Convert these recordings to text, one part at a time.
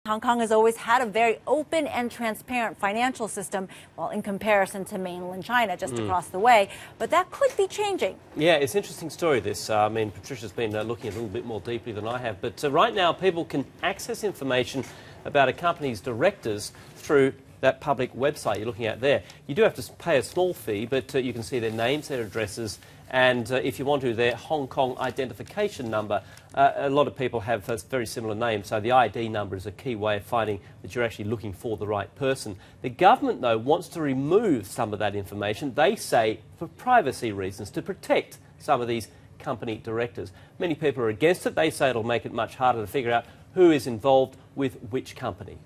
Hong Kong has always had a very open and transparent financial system, well, in comparison to mainland China, just across the way. But that could be changing. Yeah, it's an interesting story, this. I mean, Patricia's been looking a little bit more deeply than I have. But right now, people can access information about a company's directors through that public website you're looking at there. You do have to pay a small fee, but you can see their names, their addresses, and if you want to, their Hong Kong identification number. A lot of people have very similar names, so the ID number is a key way of finding that you're actually looking for the right person. The government, though, wants to remove some of that information, they say, for privacy reasons, to protect some of these company directors. Many people are against it. They say it'll make it much harder to figure out who is involved with which company.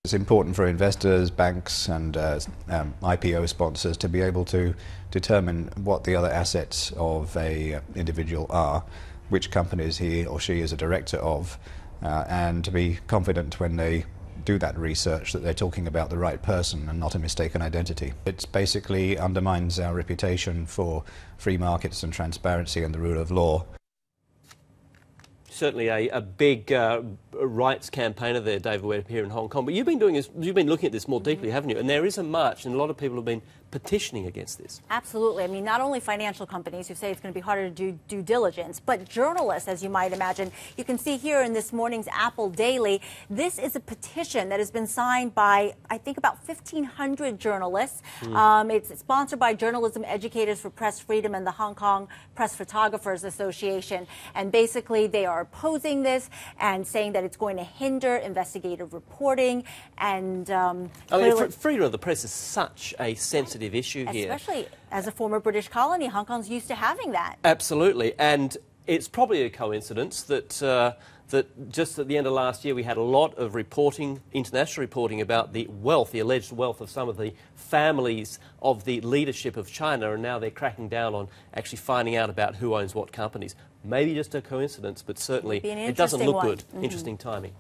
It's important for investors, banks and IPO sponsors to be able to determine what the other assets of an individual are, which companies he or she is a director of, and to be confident when they do that research that they're talking about the right person and not a mistaken identity. It basically undermines our reputation for free markets and transparency and the rule of law. Certainly a big rights campaigner there, David Webb, here in Hong Kong. But you've been looking at this more deeply, haven't you? And there is a march, and a lot of people have been petitioning against this. Absolutely. I mean, not only financial companies who say it's going to be harder to do due diligence, but journalists, as you might imagine. You can see here in this morning's Apple Daily, this is a petition that has been signed by, I think, about 1,500 journalists. It's sponsored by Journalism Educators for Press Freedom and the Hong Kong Press Photographers Association. And basically, they are opposing this and saying that it's going to hinder investigative reporting. And I mean, freedom of the press is such a sensitive issue here. Especially as a former British colony, Hong Kong's used to having that. Absolutely, and it's probably a coincidence that that just at the end of last year we had a lot of reporting, international reporting, about the wealth, the alleged wealth of some of the families of the leadership of China, and now they're cracking down on actually finding out about who owns what companies. Maybe just a coincidence, but certainly it doesn't look good. Interesting timing.